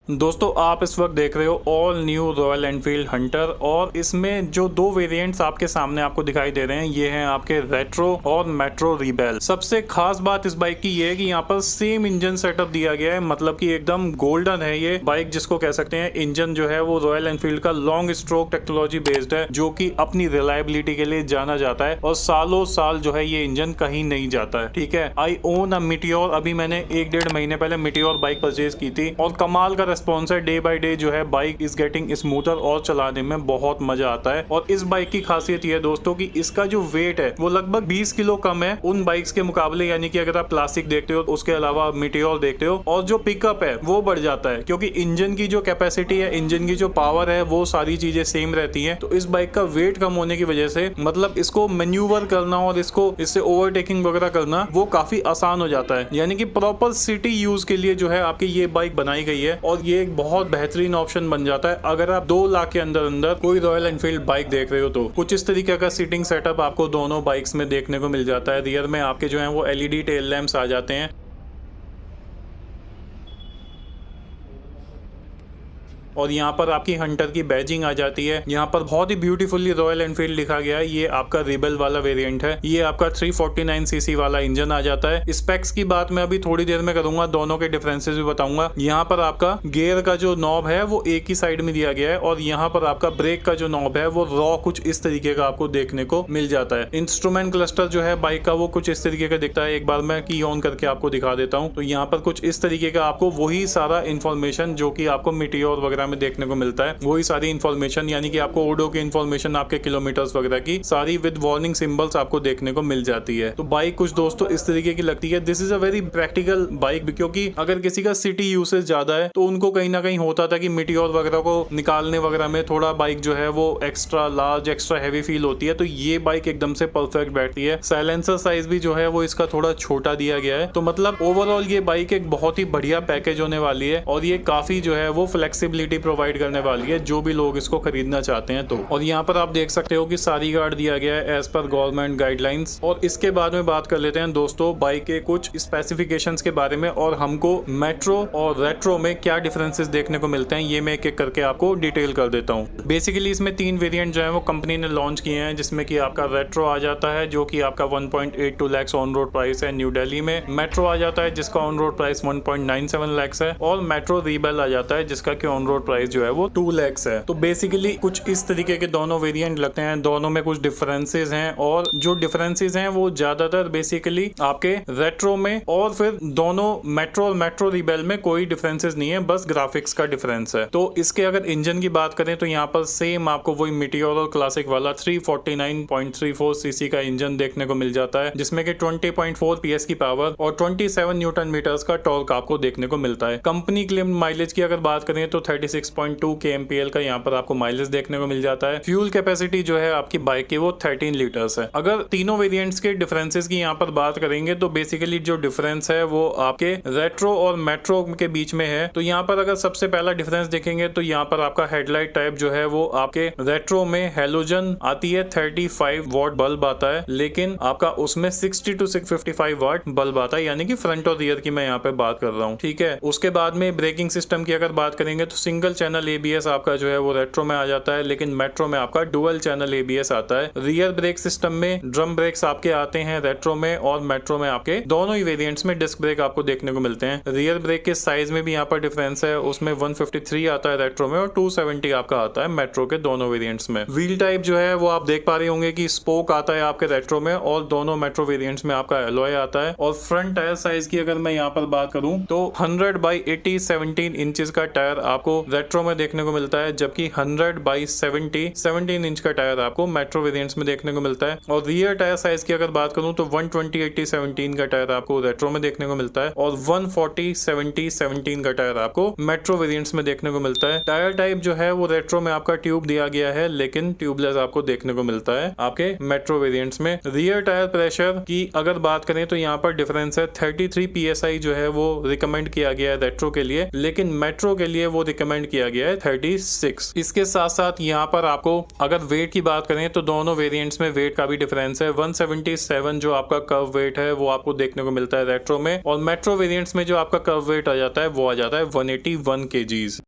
दोस्तों आप इस वक्त देख रहे हो all new royal Enfield Hunter और इसमें जो दो वेरिएंट्स आपके सामने आपको दिखाई दे रहे हैं ये हैं आपके रेट्रो और मेट्रो रिबेल। सबसे खास बात इस बाइक की ये है कि यहाँ पर सेम इंजन सेटअप दिया गया है, मतलब कि एकदम गोल्डन है ये बाइक जिसको कह सकते हैं। इंजन जो है वो रॉयल एनफील्ड का लॉन्ग स्ट्रोक टेक्नोलॉजी बेस्ड है जो कि अपनी रिलायबिलिटी के लिए जाना जाता है और सालों साल जो है ये इंजन कहीं नहीं जाता है। ठीक है, आई ओन अ मीटियोर। अभी मैंने 1-1.5 महीने पहले मीटियोर बाइक परचेज की थी और कमाल का स्पॉन्सर डे बाय डे जो है बाइक इज गेटिंग स्मूथर और चलाने में बहुत मजा आता है। और इस बाइक की खासियत ये है दोस्तों कि इसका जो वेट है वो लगभग 20 किलो कम है उन बाइक्स के मुकाबले, यानी कि अगर आप क्लासिक देखते हो उसके अलावा मीटियोर देखते हो, और जो पिकअप है वो बढ़ जाता है क्योंकि इंजन की जो कैपेसिटी है, इंजन की जो पावर है वो सारी चीजें सेम रहती है। तो इस बाइक का वेट कम होने की वजह से मतलब इसको मैन्यूवर करना और इसको इससे ओवरटेकिंग वगैरह करना वो काफी आसान हो जाता है। यानी कि प्रॉपर सिटी यूज के लिए जो है आपकी ये बाइक बनाई गई है और ये एक बहुत बेहतरीन ऑप्शन बन जाता है अगर आप 2 लाख के अंदर अंदर कोई रॉयल एनफील्ड बाइक देख रहे हो। तो कुछ इस तरीके का सीटिंग सेटअप आपको दोनों बाइक्स में देखने को मिल जाता है। रियर में आपके जो है वो एलईडी टेल लैंप्स आ जाते हैं और यहाँ पर आपकी हंटर की बैजिंग आ जाती है। यहाँ पर बहुत ही ब्यूटीफुली रॉयल एनफील्ड लिखा गया है। ये आपका रिबेल वाला वेरिएंट है। ये आपका 349 सीसी वाला इंजन आ जाता है। स्पेक्स की बात मैं अभी थोड़ी देर में करूंगा, दोनों के डिफरेंसेस भी बताऊंगा। यहाँ पर आपका गियर का जो नॉब है वो एक ही साइड में दिया गया है और यहाँ पर आपका ब्रेक का जो नॉब है वो रॉ कुछ इस तरीके का आपको देखने को मिल जाता है। इंस्ट्रूमेंट क्लस्टर जो है बाइक का वो कुछ इस तरीके का दिखता है। एक बार मैं की ऑन करके आपको दिखा देता हूँ। तो यहाँ पर कुछ इस तरीके का आपको वही सारा इन्फॉर्मेशन जो कि आपको मीटियोर वगैरह में देखने को मिलता है, वही सारी इन्फॉर्मेशन, यानी कि आपको ओडो की इन्फॉर्मेशन, आपके किलोमीटर्स वगैरह की सारी विद वार्निंग सिंबल्स आपको देखने को मिल जाती है। तो बाइक कुछ दोस्तों इस तरीके की लगती है। This is a very practical bike क्योंकि अगर किसी का सिटी यूसेज ज्यादा है तो उनको कहीं ना कहीं होता था कि मीटियोर वगैरह को निकालने वगैरह में थोड़ा बाइक जो है वो extra large, extra heavy feel होती है। तो ये बाइक एकदम से परफेक्ट बैठती है। साइलेंसर साइज भी जो है वो इसका थोड़ा छोटा दिया गया है। तो मतलब ओवरऑल ये बाइक एक बहुत ही बढ़िया पैकेज होने वाली है और ये काफी जो है वो फ्लेक्सिबिलिटी प्रोवाइड करने वाली है जो भी लोग इसको खरीदना चाहते हैं। तो और यहाँ पर आप देख सकते हो कि सारी गार्ड दिया गया है एज पर गवर्नमेंट गाइडलाइंस। और इसके बाद में बात कर लेते हैं दोस्तों बाइक के कुछ स्पेसिफिकेशंस के बारे में और हमको मेट्रो और रेट्रो में क्या डिफरेंसेस देखने को मिलते हैं ये मैं एक-एक करके आपको डिटेल कर देता हूँ। बेसिकली इसमें 3 वेरिएंट जो है वो कंपनी ने लॉन्च किए हैं, जिसमें कि आपका रेट्रो आ जाता है जो कि आपका 1.82 लाख ऑन रोड प्राइस है न्यू दिल्ली में। मेट्रो आ जाता है जिसका ऑन रोड प्राइस 1.97 लाख है और मेट्रो रिबेल आ जाता है जिसका कि ऑन रोड प्राइस जो है वो 2 लाख है। तो बेसिकली कुछ इस तरीके के दोनों वेरिएंट लगते हैं। दोनों में कुछ डिफरेंसेस हैं और जो डिफरेंसेस हैं वो ज्यादातर बेसिकली आपके रेट्रो में और फिर दोनों मेट्रो और मेट्रो रिबेल में कोई डिफरेंसेस नहीं है, बस ग्राफिक्स का डिफरेंस है। तो इसके अगर इंजन की बात करें तो यहाँ पर सेम आपको वही मीटियोर और क्लासिक वाला 349.34 सीसी का इंजन देखने को मिल जाता है जिसमें कि 20.4 पीएस की पावर और 27 न्यूटन मीटर्स का टॉर्क आपको देखने को मिलता है। कंपनी क्लेम माइलेज की अगर बात करें तो 36.2 kmpl का यहाँ पर आपको माइलेज देखने को मिल जाता है। फ्यूल कैपेसिटी जो है आपकी बाइक की वो 13 लीटर्स है। अगर तीनों वेरिएंट्स के डिफरेंसेस की यहाँ पर बात करेंगे तो बेसिकली जो डिफरेंस है वो आपके रेट्रो और मेट्रो के बीच में है। तो यहाँ पर अगर सबसे पहला डिफरेंस देखेंगे तो यहाँ पर आपका हेडलाइट टाइप जो है वो आपके रेट्रो में हेलोजन आती है, 35 वॉट बल्ब आता है, लेकिन आपका उसमें 60 to 655 वाट बल्ब आता है, यानी कि फ्रंट और रियर की मैं यहाँ पे बात कर रहा हूँ। ठीक है, उसके बाद में ब्रेकिंग सिस्टम की अगर बात करेंगे तो सिंगल चैनल एबीएस आपका जो है वो रेट्रो में आ जाता है, लेकिन मेट्रो में आपका डुअल चैनल एबीएस आता है। रियर ब्रेक सिस्टम में ड्रम ब्रेक्स आपके आते हैं रेट्रो में और मेट्रो में आपके दोनों ही वेरिएंट्स में डिस्क ब्रेक आपको देखने को मिलते हैं। रियर ब्रेक के साइज में भी यहाँ पर डिफरेंस है, उसमें 153 आता है रेट्रो में और 270 आपका आता है मेट्रो के दोनों वेरिएंट्स में। व्हील टाइप जो है वो आप देख पा रहे होंगे कि स्पोक आता है आपके रेट्रो में और दोनों मेट्रो वेरिएंट्स में आपका एलॉय आता है। और फ्रंट टायर साइज की अगर मैं यहाँ पर बात करूं तो 100/80 17 इंचेस का टायर आपको रेट्रो में देखने को मिलता है, जबकि 100/70 17 इंच का टायर आपको मेट्रो वेरिएंट्स में देखने को मिलता है। और रियर टायर साइज की अगर बात करूं तो 120/80 17 का टायर आपको रेट्रो में देखने को मिलता है और 140/70 17 का टायर आपको मेट्रो वेरिएंट्स में देखने को मिलता है। टायर टाइप जो है वो रेट्रो में आपका ट्यूब दिया गया है, लेकिन ट्यूबलेस आपको देखने को मिलता है आपके मेट्रो वेरिएंट्स में। रियर टायर प्रेशर की अगर बात करें तो यहाँ पर डिफरेंस है, 33 PSI जो है वो रिकमेंड किया गया है रेट्रो के लिए, लेकिन मेट्रो के लिए वो रिकमेंड रिकमेंड किया गया है 36। इसके साथ साथ यहाँ पर आपको अगर वेट की बात करें तो दोनों वेरिएंट्स में वेट का भी डिफरेंस है। 177 जो आपका कर्व वेट है वो आपको देखने को मिलता है रेट्रो में, और मेट्रो वेरिएंट्स में जो आपका कर्व वेट आ जाता है वो आ जाता है 181 kgs।